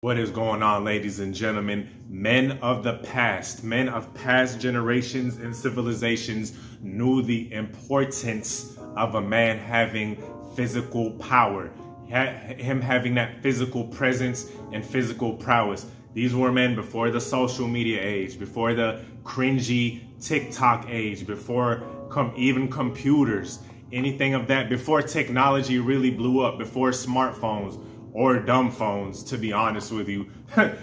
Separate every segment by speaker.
Speaker 1: What is going on, ladies and gentlemen? Men of the past, men of past generations and civilizations knew the importance of a man having physical power, him having that physical presence and physical prowess. These were men before the social media age, before the cringy TikTok age, before even computers, anything of that, before technology really blew up, before smartphones or dumb phones, to be honest with you,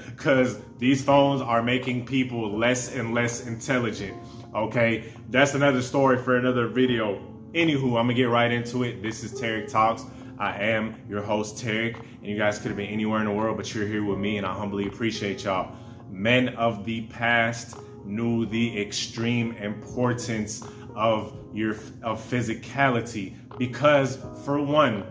Speaker 1: because these phones are making people less and less intelligent. Okay, that's another story for another video. Anywho, I'm gonna get right into it. This is Tarik Talks. I am your host, Tarik, and you guys could have been anywhere in the world, but you're here with me, and I humbly appreciate y'all. Men of the past knew the extreme importance of physicality because, for one,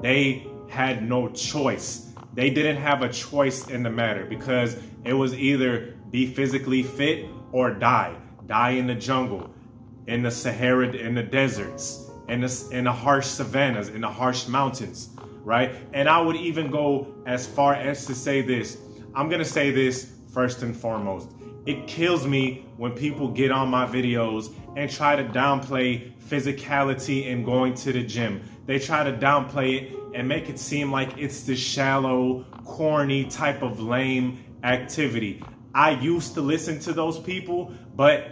Speaker 1: they had no choice. They didn't have a choice in the matter because it was either be physically fit or die. Die in the jungle, in the Sahara, in the deserts, in the harsh savannas, in the harsh mountains, right? And I would even go as far as to say this. I'm gonna say this first and foremost. It kills me when people get on my videos and try to downplay physicality and going to the gym. They try to downplay it and make it seem like it's this shallow, corny type of lame activity. I used to listen to those people, but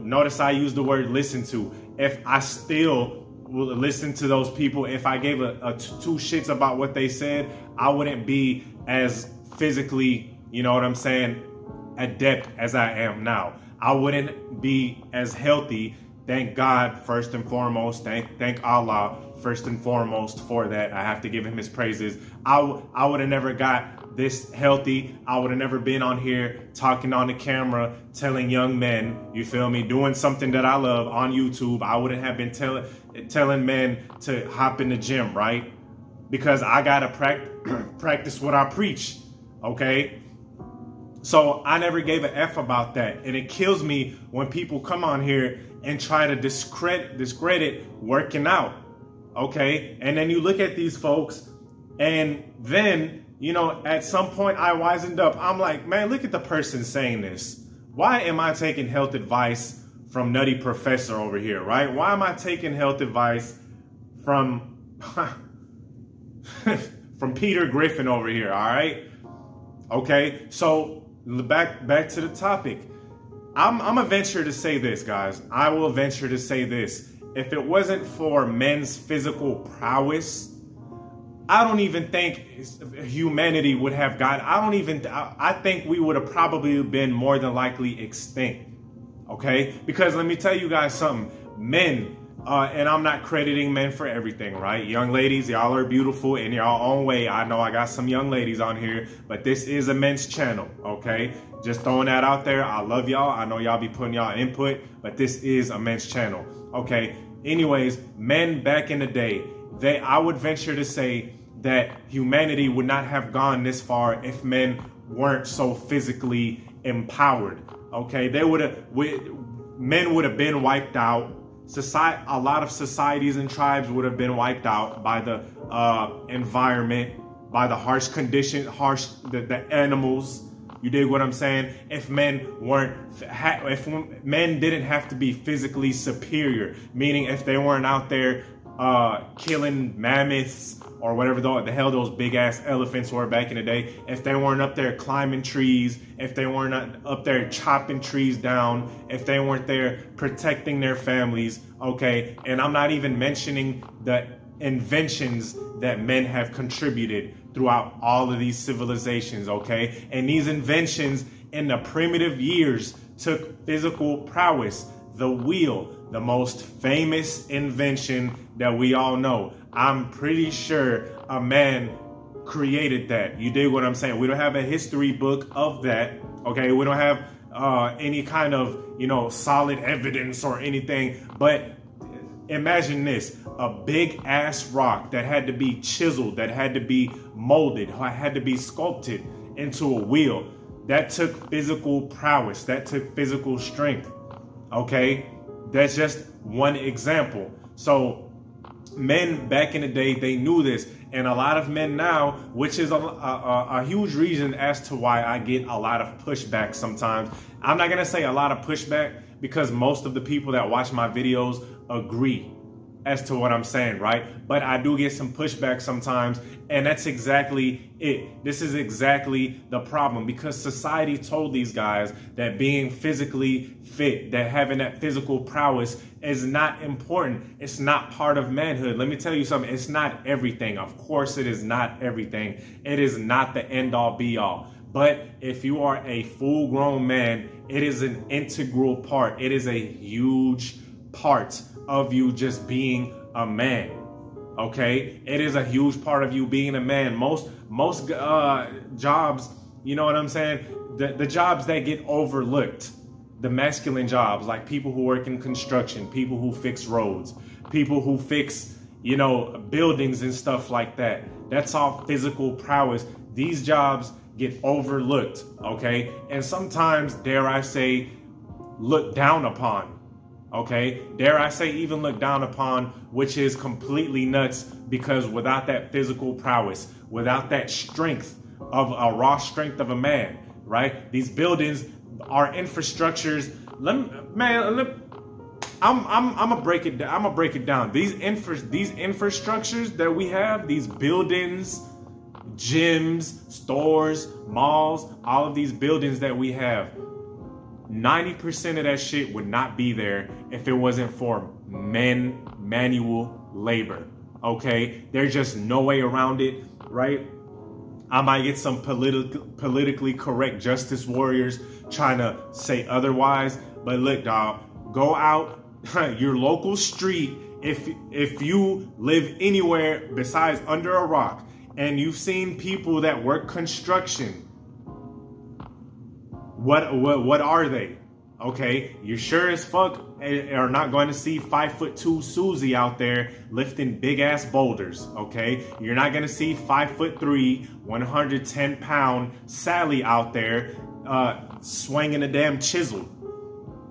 Speaker 1: notice I use the word listen to. If I still will listen to those people, if I gave two shits about what they said, I wouldn't be as physically, you know what I'm saying, adept as I am now. I wouldn't be as healthy. Thank God, first and foremost. Thank Allah, first and foremost, for that. I have to give him his praises. I would have never got this healthy. I would have never been on here talking on the camera, telling young men, you feel me, doing something that I love on YouTube. I wouldn't have been telling men to hop in the gym, right? Because I got to practice what I preach, okay? So I never gave an F about that. And it kills me when people come on here and try to discredit working out, okay? And then you look at these folks, and then, you know, at some point I wisened up. I'm like, man, look at the person saying this. Why am I taking health advice from Nutty Professor over here, right? Why am I taking health advice from, from Peter Griffin over here, all right? Okay, so back to the topic. I'm gonna venture to say this, guys. I will venture to say this. If it wasn't for men's physical prowess, I don't even think humanity would have got. I think we would have probably been more than likely extinct. Okay? Because let me tell you guys something. Men, and I'm not crediting men for everything, right? Young ladies, y'all are beautiful in your own way. I know I got some young ladies on here, but this is a men's channel, okay? Just throwing that out there. I love y'all. I know y'all be putting y'all input, but this is a men's channel, okay? Anyways, men back in the day, I would venture to say that humanity would not have gone this far if men weren't so physically empowered, okay? Men would have been wiped out. A lot of societies and tribes would have been wiped out by the environment, by the harsh conditions, the animals. You dig what I'm saying? If men didn't have to be physically superior, meaning if they weren't out there killing mammoths or whatever the hell those big ass elephants were back in the day, if they weren't up there climbing trees, if they weren't up there chopping trees down, if they weren't there protecting their families, okay? And I'm not even mentioning the inventions that men have contributed throughout all of these civilizations, okay? And these inventions in the primitive years took physical prowess. The wheel, the most famous invention that we all know. I'm pretty sure a man created that. You dig what I'm saying? We don't have a history book of that, okay? We don't have any kind of, you know, solid evidence or anything, but imagine this, a big ass rock that had to be chiseled, that had to be molded, had to be sculpted into a wheel. That took physical prowess, that took physical strength, okay? That's just one example. So Men back in the day, they knew this. And a lot of men now, which is a huge reason as to why I get a lot of pushback sometimes. I'm not going to say a lot of pushback because most of the people that watch my videos agree as to what I'm saying, right? But I do get some pushback sometimes, and that's exactly it. This is exactly the problem, because society told these guys that being physically fit, that having that physical prowess is not important. It's not part of manhood. Let me tell you something. It's not everything. Of course, it is not everything. It is not the end all be all. But if you are a full grown man, it is an integral part. It is a huge part of you just being a man. Okay, it is a huge part of you being a man. Most jobs, you know what I'm saying, the jobs that get overlooked, the masculine jobs, like people who work in construction, people who fix roads, people who fix, you know, buildings and stuff like that. That's all physical prowess. These jobs get overlooked, okay, and sometimes, dare I say, looked down upon. Okay, dare I say even look down upon, which is completely nuts, because without that physical prowess, without that strength of a raw strength of a man, right? These buildings are infrastructures. I'm gonna break it down. I'm gonna break it down. These infrastructures that we have, these buildings, gyms, stores, malls, all of these buildings that we have, 90% of that shit would not be there if it wasn't for manual labor. Okay, there's just no way around it, right? I might get some politically correct justice warriors trying to say otherwise, but look, dog, go out your local street. If you live anywhere besides under a rock and you've seen people that work construction, what are they? Okay, you sure as fuck are not going to see 5'2" Susie out there lifting big ass boulders. Okay, you're not going to see 5'3", 110-pound Sally out there swinging a damn chisel.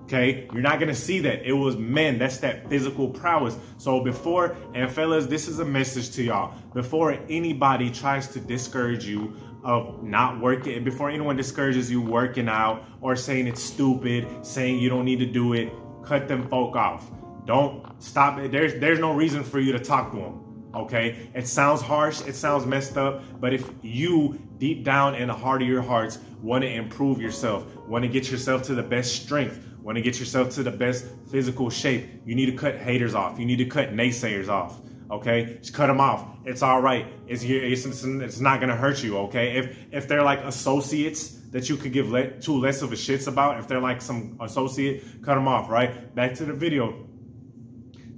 Speaker 1: Okay, you're not going to see that. It was men. That's that physical prowess. So before, and fellas, this is a message to y'all. Before anybody tries to discourage you of not working, before anyone discourages you working out or saying it's stupid, saying you don't need to do it, cut them folk off. Don't stop it. There's no reason for you to talk to them. Okay, it sounds harsh, it sounds messed up, but if you deep down in the heart of your hearts want to improve yourself, want to get yourself to the best strength, want to get yourself to the best physical shape, you need to cut haters off. You need to cut naysayers off. Okay, just cut them off. It's all right. It's not gonna hurt you. Okay, if they're like associates that you could give two less of a shits about, if they're like some associate, cut them off. Right, back to the video.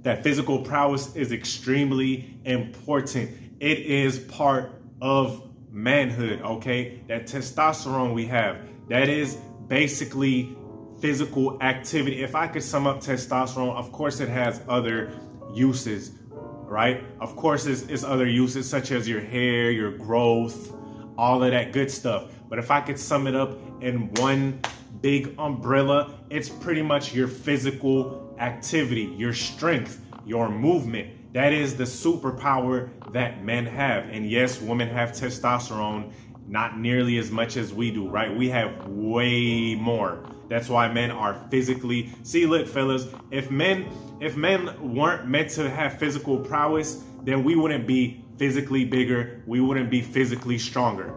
Speaker 1: That physical prowess is extremely important. It is part of manhood. Okay, that testosterone we have, that is basically physical activity. If I could sum up testosterone, of course it has other uses, right? Of course it's other uses such as your hair, your growth, all of that good stuff. But if I could sum it up in one big umbrella, it's pretty much your physical activity, your strength, your movement. That is the superpower that men have. And yes, women have testosterone, not nearly as much as we do, right? We have way more. That's why men are physically, see, look, fellas, if men weren't meant to have physical prowess, then we wouldn't be physically bigger. We wouldn't be physically stronger.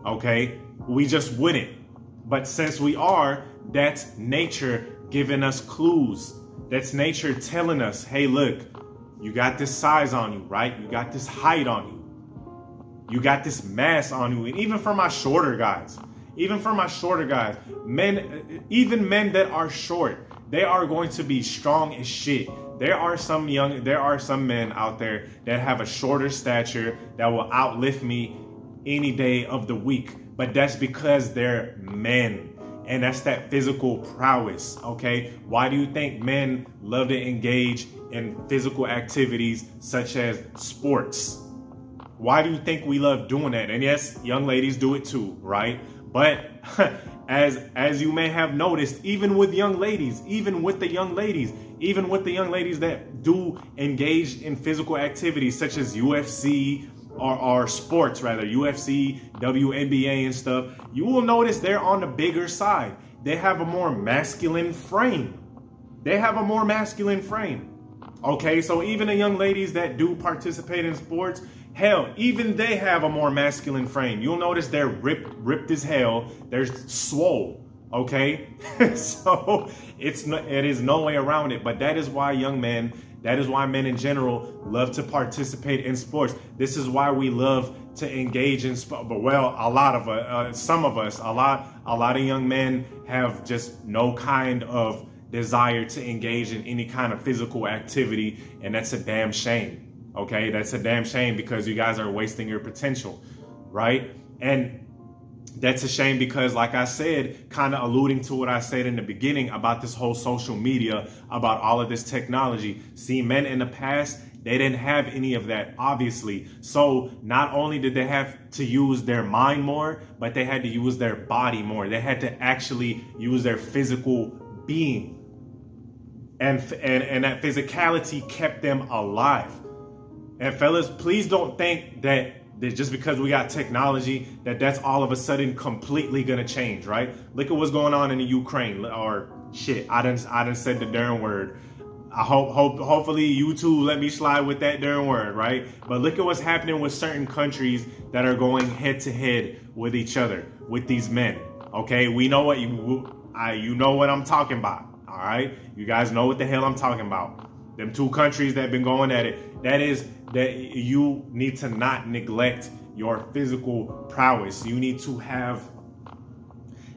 Speaker 1: Okay, we just wouldn't. But since we are, that's nature giving us clues. That's nature telling us, hey, look, you got this size on you, right? You got this height on you. You got this mass on you. And even for my shorter guys, even men that are short, they are going to be strong as shit. There are some men out there that have a shorter stature that will outlift me any day of the week. But that's because they're men. And that's that physical prowess, okay? Why do you think men love to engage in physical activities such as sports? Why do you think we love doing that? And yes, young ladies do it too, right? But as you may have noticed, even with the young ladies, even with the young ladies that do engage in physical activities such as UFC or sports rather, UFC, WNBA and stuff, you will notice they're on the bigger side. They have a more masculine frame. Okay, so even the young ladies that do participate in sports, hell, even they have a more masculine frame. You'll notice they're ripped as hell. They're swole, okay? So it is no way around it. But that is why men in general love to participate in sports. This is why we love to engage in sport. But well, a lot of a lot of young men have just no kind of desire to engage in any kind of physical activity, and that's a damn shame. Okay, that's a damn shame, because you guys are wasting your potential, right? And that's a shame because, like I said, kind of alluding to what I said in the beginning about this whole social media, about all of this technology. See, men in the past, they didn't have any of that, obviously. So not only did they have to use their mind more, but they had to use their body more. They had to actually use their physical being. And that physicality kept them alive. And fellas, please don't think that just because we got technology, that's all of a sudden completely gonna change, right? Look at what's going on in the Ukraine, or shit, I done said the darn word. Hopefully you too let me slide with that darn word, right? But look at what's happening with certain countries that are going head to head with each other, with these men. Okay, we know what you know what I'm talking about. All right, you guys know what the hell I'm talking about. Them two countries that have been going at it. That you need to not neglect your physical prowess. You need to have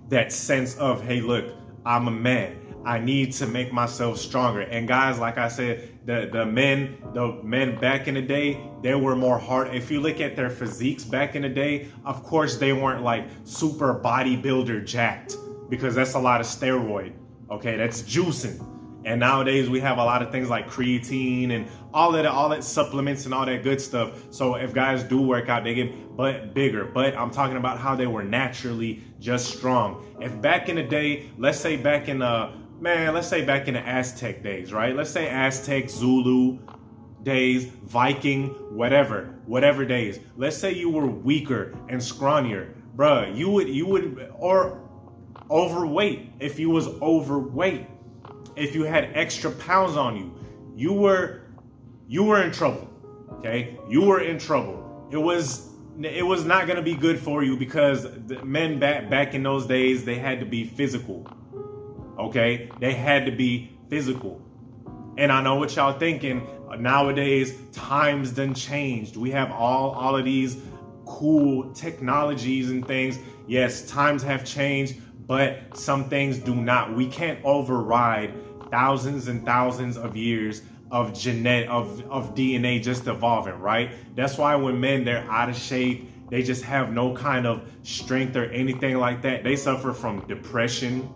Speaker 1: that sense of, hey, look, I'm a man. I need to make myself stronger. And guys, like I said, the men back in the day, they were more hard. If you look at their physiques back in the day, of course they weren't like super bodybuilder jacked, because that's a lot of steroid. Okay, that's juicing. And nowadays we have a lot of things like creatine and all that supplements and all that good stuff. So if guys do work out, they get bigger. But I'm talking about how they were naturally just strong. If back in the day, let's say back in the Aztec days, right? Let's say Aztec, Zulu days, Viking, whatever days. Let's say you were weaker and scrawnier, bruh. Or overweight. If you was overweight, if you had extra pounds on you, you were in trouble. Okay, you were in trouble. It was not going to be good for you, because the men back in those days, they had to be physical. Okay, they had to be physical. And I know what y'all thinking. Nowadays, times done changed. We have all of these cool technologies and things. Yes, times have changed, but some things do not. We can't override thousands and thousands of years of DNA just evolving, right? That's why when men, they're out of shape, they just have no kind of strength or anything like that. They suffer from depression.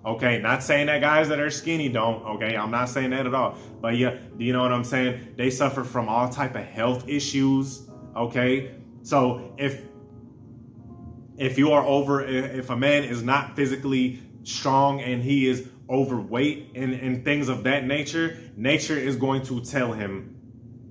Speaker 1: Okay, not saying that guys that are skinny don't, okay? I'm not saying that at all. But yeah, do you know what I'm saying? They suffer from all type of health issues, okay? So if a man is not physically strong and he is overweight and things of that nature is going to tell him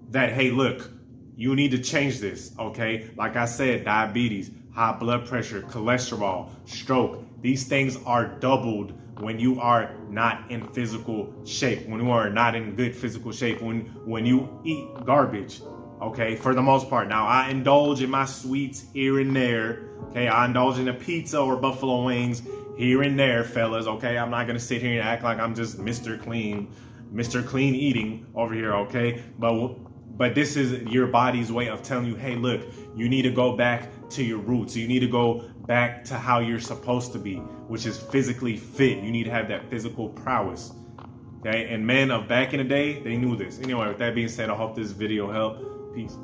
Speaker 1: that, hey, look, you need to change this, okay? Like I said, diabetes, high blood pressure, cholesterol, stroke, these things are doubled when you are not in physical shape, when you are not in good physical shape, when you eat garbage, okay, for the most part. Now, I indulge in my sweets here and there, okay? I indulge in a pizza or buffalo wings here and there, fellas, okay? I'm not gonna sit here and act like I'm just Mr. Clean eating over here, okay? But this is your body's way of telling you, hey, look, you need to go back to your roots. You need to go back to how you're supposed to be, which is physically fit. You need to have that physical prowess, okay? And men of back in the day, they knew this. Anyway, with that being said, I hope this video helped. Peace.